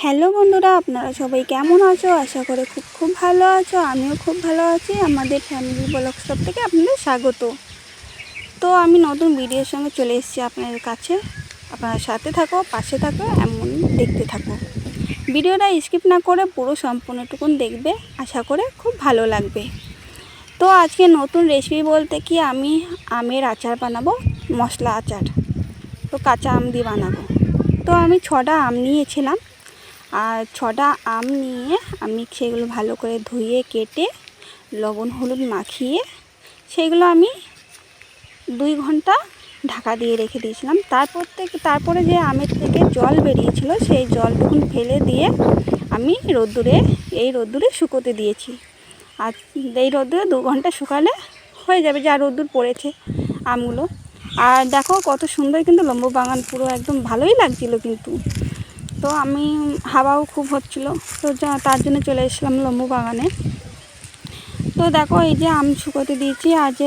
Hello বন্ধুরা, আপনারা সবাই কেমন আছো? আশা করে খুব ভালো আছো। আমিও খুব ভালো আছি। আমাদের ফ্যামিলি ব্লগ সব থেকে আপনাদের স্বাগত। তো আমি নতুন ভিডিওর সঙ্গে চলে এসেছি আপনাদের কাছে। আপনারা সাথে থাকো, পাশে থাকো, এমন দেখতে থাকো। ভিডিওটা স্কিপ না করে পুরো সম্পূর্ণটুকুন দেখবে, আশা করে খুব ভালো লাগবে। তো আজকে নতুন রেসিপি বলতে কি, আমি আমের আচার বানাবো, মশলা আচার। তো কাঁচা আম দিয়ে বানাবো। তো আমি 6টা আম নিয়েছিলাম, আর 6টা আম নিয়ে আমি সেগুলো ভালো করে ধুয়ে কেটে লবণ হলুদ মাখিয়ে সেগুলো আমি 2 ঘন্টা ঢাকা দিয়ে রেখে দিয়েছিলাম। তারপরে যে আমের থেকে জল বেরিয়েছিল সেই জলটুকুন ফেলে দিয়ে আমি এই রোদ্দুরে শুকোতে দিয়েছি। আর এই রোদ্দুরে 2 ঘন্টা শুকালে হয়ে যাবে, যা রোদ্দুর পড়েছে আমগুলো। আর দেখো কত সুন্দর কিন্তু লম্বু বাগান, পুরো একদম ভালোই লাগছিল কিন্তু। তো আমি হাওয়াও খুব হচ্ছিল, তো তার জন্য চলে এসেছিলাম লম্বু বাগানে। তো দেখো এই যে আম শুকোতে দিয়েছি, আর যে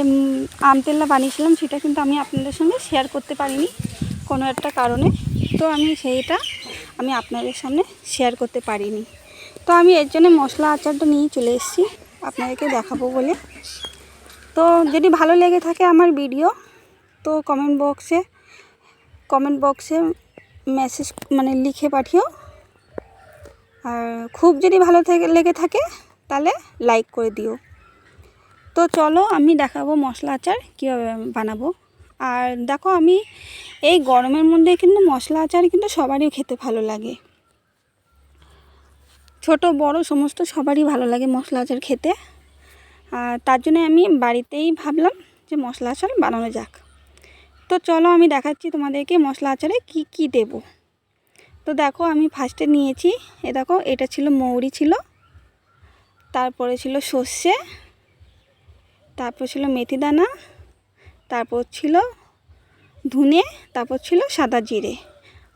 আম তেলটা বানিয়েছিলাম সেটা কিন্তু আমি আপনাদের সঙ্গে শেয়ার করতে পারিনি কোনো একটা কারণে। তো সেইটা আমি আপনাদের সামনে শেয়ার করতে পারিনি। তো আমি এর জন্য মশলা আচারটা নিয়ে চলে এসেছি আপনাদেরকে দেখাবো বলে। তো যদি ভালো লেগে থাকে আমার ভিডিও, তো কমেন্ট বক্সে মেসেজ লিখে পাঠিও। আর খুব যদি ভালো লেগে থাকে তাহলে লাইক করে দিও। তো চলো আমি দেখাবো মশলা আচার কীভাবে বানাবো। আর দেখো আমি এই গরমের মধ্যে কিন্তু মশলা আচার কিন্তু সবারই খেতে ভালো লাগে, ছোট বড় সমস্ত সবারই ভালো লাগে মশলা আচার খেতে। আর তার জন্য আমি বাড়িতেই ভাবলাম যে মশলা আচার বানানো যাক। তো চলো আমি দেখাচ্ছি তোমাদেরকে মশলা আচারে কি কি দেব। তো দেখো আমি ফার্স্টে নিয়েছি, দেখো এটা ছিল মৌরি ছিল, তারপরে ছিল সর্ষে, তারপর ছিল মেথি দানা, তারপর ছিল ধনে, তারপর ছিল সাদা জিরে।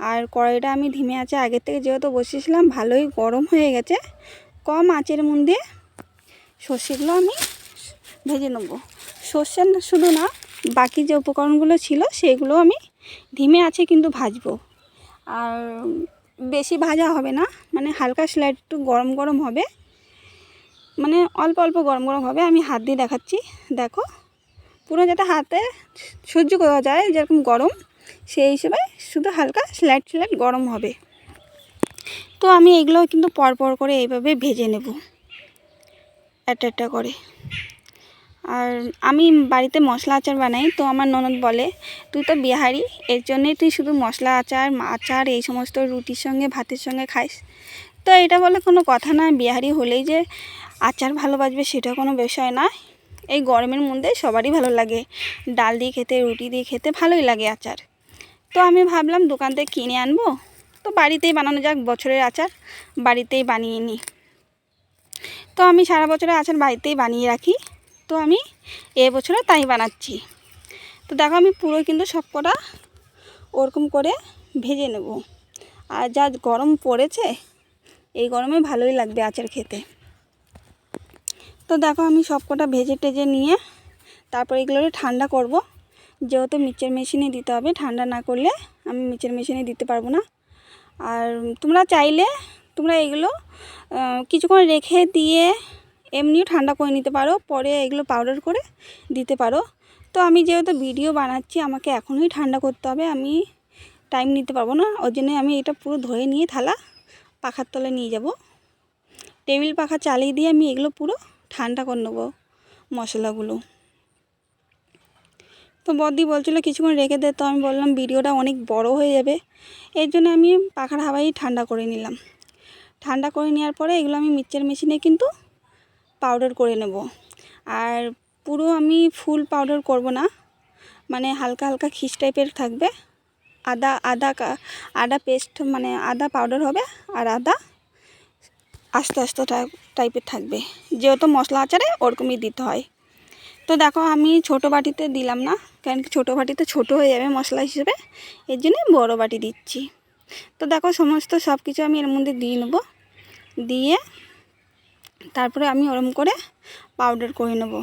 আর কড়াইটা আমি ধিমে আঁচে আগের থেকে যেহেতু বসিয়েছিলাম, ভালোই গরম হয়ে গেছে। কম আঁচের মধ্যে সর্ষেগুলো আমি ভেজে নেব। সর্ষে শুধু না, বাকি যে উপকরণগুলো ছিল সেগুলো আমি ধিমে আঁচে কিন্তু ভাজবো। আর বেশি ভাজা হবে না, হালকা স্লাইড একটু গরম গরম হবে, অল্প অল্প গরম গরম হবে। আমি হাত দিয়ে দেখাচ্ছি, দেখো পুরো যেটা হাতে সহ্য করা যায় যেরকম গরম, সেই হিসেবে শুধু হালকা স্লাইড গরম হবে। তো আমি এগুলো কিন্তু পরপর করে এইভাবে ভেজে নেব একটা করে। আর আমি বাড়িতে মশলা আচার বানাই, তো আমার ননদ বলে তুই তো বিহারি, এর জন্যই তুই শুধু মশলা আচার এই সমস্ত রুটির সঙ্গে ভাতের সঙ্গে খাইস। তো এটা বলে কোনো কথা না, বিহারি হলেই যে আচার ভালো বাজবে সেটা কোনো বিষয় না। এই গরমের মধ্যে সবারই ভালো লাগে, ডাল দিয়ে খেতে, রুটি দিয়ে খেতে ভালোই লাগে আচার। তো আমি ভাবলাম দোকান থেকে কিনে আনবো, তো বাড়িতেই বানানো যাক, বছরের আচার বাড়িতেই বানিয়ে নিই। তো আমি সারা বছরের আচার বাড়িতেই বানিয়ে রাখি, তো আমি এবছরও তাই বানাচ্ছি। তো দেখো আমি পুরো কিন্তু সবকটা ওরকম করে ভেজে নেব। আর যা গরম পড়েছে, এই গরমে ভালোই লাগবে আচার খেতে। তো দেখো আমি সবকটা ভেজে টেজে নিয়ে তারপর এগুলো ঠান্ডা করব, যেহেতু মিক্সচার মেশিনে দিতে হবে। ঠান্ডা না করলে আমি মিক্সচার মেশিনে দিতে পারবো না। আর তোমরা চাইলে এগুলো কিছুক্ষণ রেখে দিয়ে এমনিও ঠান্ডা করে নিতে পারো, পরে এগুলো পাউডার করে দিতে পারো। তো আমি যেহেতু ভিডিও বানাচ্ছি, আমাকে এখনই ঠান্ডা করতে হবে, আমি টাইম নিতে পারবো না। ওই জন্য আমি এটা পুরো ধরে নিয়ে থালা পাখার তলে নিয়ে যাব, টেবিল পাখা চালিয়ে দিয়ে আমি এগুলো পুরো ঠান্ডা করে নেবো মশলাগুলো। তো বদি বলছিল কিছুক্ষণ রেখে দে, তো আমি বললাম ভিডিওটা অনেক বড় হয়ে যাবে, এর জন্য আমি পাখার হাওয়ায় ঠান্ডা করে নিলাম। ঠান্ডা করে নেওয়ার পরে এগুলো আমি মিক্সচার মেশিনে কিন্তু পাউডার করে নেব। আর পুরো আমি ফুল পাউডার করব না, হালকা হালকা খিস টাইপের থাকবে। আদা পেস্ট, আদা পাউডার হবে, আর আদা আস্তে আস্তে টাইপের থাকবে, যেহেতু মশলা আচারে ওরকমই দিতে হয়। তো দেখো আমি ছোটো বাটিতে দিলাম না, কারণ ছোটো বাটিতে ছোটো হয়ে যাবে মশলা হিসেবে, এর জন্য বড়ো বাটি দিচ্ছি। তো দেখো সমস্ত সব কিছু আমি এর মধ্যে দিয়ে নেব, দিয়ে তারপরে আমি ওরম করে পাউডার করে নেব,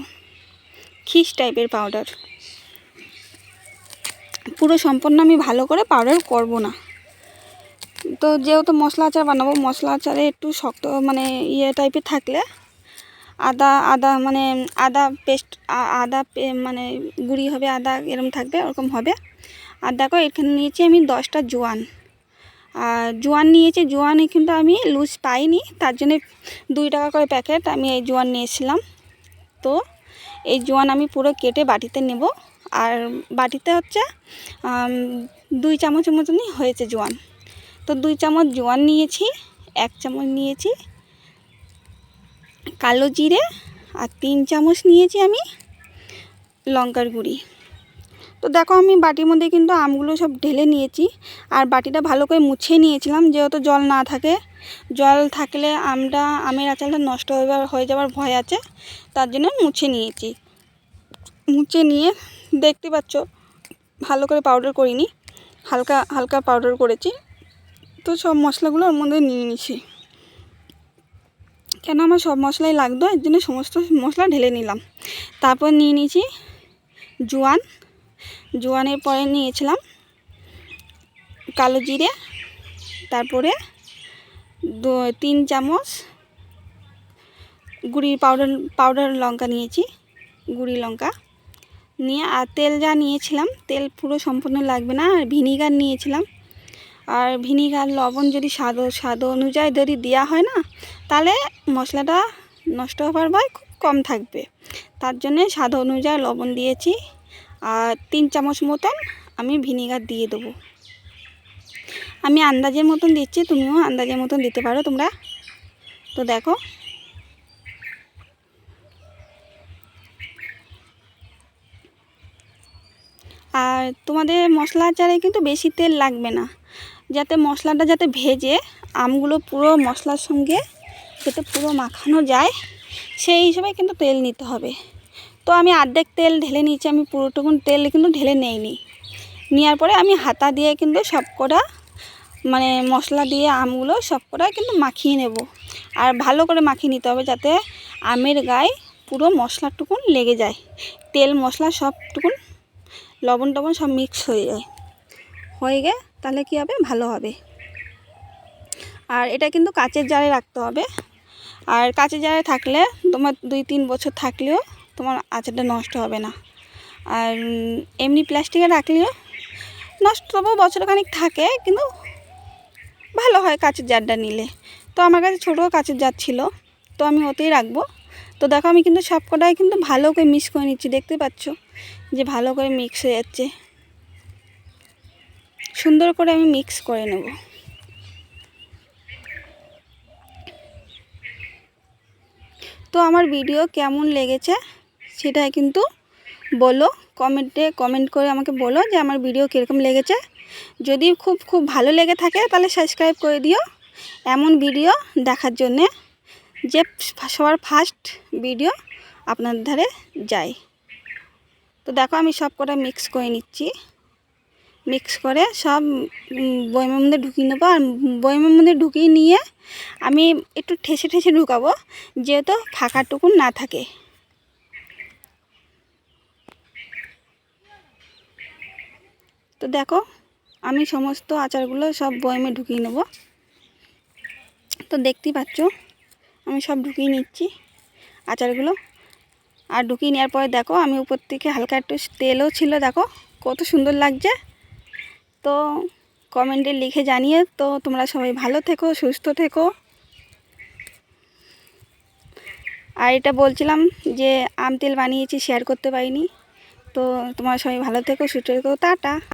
খিস টাইপের পাউডার। পুরো সম্পূর্ণ আমি ভালো করে পাউডার করব না, তো যেহেতু মশলা আচার বানাবো, মশলা আচারে একটু শক্ত মানে ইয়ে টাইপের থাকলে আদা মানে আদা পেস্ট, মানে গুঁড়ি হবে, আদা এরকম থাকবে, ওরকম হবে। আর দেখো এখানে নিয়েছি আমি 10টা জোয়ান। আর জোয়ান নিয়েছি, জোয়ান কিন্তু আমি লুজ পাইনি, তার জন্য 2 টাকা করে প্যাকেট আমি এই জোয়ান নিয়েছিলাম। তো এই জোয়ান আমি পুরো কেটে বাটিতে নেব। আর বাটিতে হচ্ছে 2 চামচের মতনই হয়েছে জোয়ান। তো 2 চামচ জোয়ান নিয়েছি, 1 চামচ নিয়েছি কালো জিরে, আর 3 চামচ নিয়েছি আমি লঙ্কার গুঁড়ি। তো দেখো আমি বাটির মধ্যে কিন্তু আমগুলো সব ঢেলে নিয়েছি। আর বাটিটা ভালো করে মুছে নিয়েছিলাম, যেহেতু জল না থাকে, জল থাকলে আমের আচারটা নষ্ট হয়ে যাওয়ার ভয় আছে, তার জন্য মুছে নিয়েছি। মুছে নিয়ে দেখতে পাচ্ছ ভালো করে পাউডার করিনি, হালকা হালকা পাউডার করেছি। তো সব মশলাগুলো ওর মধ্যে নিয়ে নিছি, কেন আমার সব মশলাই লাগতো, এর জন্য সমস্ত মশলা ঢেলে নিলাম। তারপর নিয়ে নিয়েছি জোয়ানের পরে নিয়েছিলাম কালো জিরে, তারপরে 3 চামচ গুঁড়ি পাউডার লঙ্কা নিয়েছি, গুঁড়ি লঙ্কা নিয়ে, আর তেল যা নিয়েছিলাম, তেল পুরো সম্পূর্ণ লাগবে না। আর ভিনিগার নিয়েছিলাম, আর ভিনিগার লবণ যদি স্বাদ অনুযায়ী যদি দেওয়া হয় না, তাহলে মশলাটা নষ্ট হওয়ার ভয় খুব কম থাকবে। তার জন্যে স্বাদ অনুযায়ী লবণ দিয়েছি, আর 3 চামচ মতন আমি ভিনিগার দিয়ে দেবো। আমি আন্দাজের মতন দিচ্ছি, তুমিও আন্দাজের মতন দিতে পারো তোমরা। তো দেখো আর তোমাদের মশলা আচারে কিন্তু বেশি তেল লাগবে না, যাতে মশলাটা যাতে ভেজে আমগুলো পুরো মশলার সঙ্গে যাতে পুরো মাখানো যায়, সেই হিসেবে কিন্তু তেল নিতে হবে। তো আমি অর্ধেক তেল ঢেলে নিয়েছি, আমি পুরোটুকুন তেল কিন্তু ঢেলে নেইনি। নেওয়ার পরে আমি হাতা দিয়ে কিন্তু সবকটা মানে মশলা দিয়ে আমগুলো সবকটা কিন্তু মাখিয়ে নেব। আর ভালো করে মাখিয়ে নিতে হবে, যাতে আমের গায়ে পুরো মশলাটুকুন লেগে যায়, তেল মশলা সবটুকুন লবণ টবণ সব মিক্স হয়ে যায়, তাহলে কী হবে, ভালো হবে। আর এটা কিন্তু কাচের জারে রাখতে হবে। আর কাচের জারে থাকলে তোমার 2-3 বছর থাকলেও তোমার আচারটা নষ্ট হবে না। আর এমনি প্লাস্টিকে রাখলেও নষ্ট, তবু বছরখানিক থাকে, কিন্তু ভালো হয় কাচের জারটা নিলে। তো আমার কাছে ছোটো কাচের জার ছিল, তো আমি ওতেই রাখবো। তো দেখো আমি কিন্তু সব কটাই কিন্তু ভালো করে মিক্স করে নিচ্ছি, দেখতে পাচ্ছ যে ভালো করে মিক্স হয়ে যাচ্ছে, সুন্দর করে আমি মিক্স করে নেব। তো আমার ভিডিও কেমন লেগেছে সেটা কিন্তু বলো, কমেন্ট করে আমাকে বলো যে আমার ভিডিও কীরকম লেগেছে। যদি খুব ভালো লেগে থাকে তাহলে সাবস্ক্রাইব করে দিও, এমন ভিডিও দেখার জন্যে, যে সবার ফার্স্ট ভিডিও আপনার ধারে যায়। তো দেখো আমি সব কটা মিক্স করে নিচ্ছি, মিক্স করে সব বয়মের মধ্যে ঢুকিয়ে নেবো। আর বয়মের মধ্যে ঢুকিয়ে নিয়ে আমি একটু ঠেসে ঢুকাবো, যেহেতু ফাঁকাটুকুন না থাকে। তো দেখো আমি সমস্ত আচারগুলো সব বয়মে ঢুকিয়ে নেব। তো দেখতেই পাচ্ছ আমি সব ঢুকিয়ে নিচ্ছি আচারগুলো। আর ঢুকিয়ে নেওয়ার পরে দেখো আমি উপর থেকে হালকা একটু তেলও ছিল, দেখো কত সুন্দর লাগছে। তো কমেন্টে লিখে জানিয়ে, তো তোমরা সবাই ভালো থেকো, সুস্থ থেকো। আর এটা বলছিলাম যে আম তেল বানিয়েছি, শেয়ার করতে পারিনি। তো তোমরা সবাই ভালো থেকো, সুস্থ থেকো, টাটা।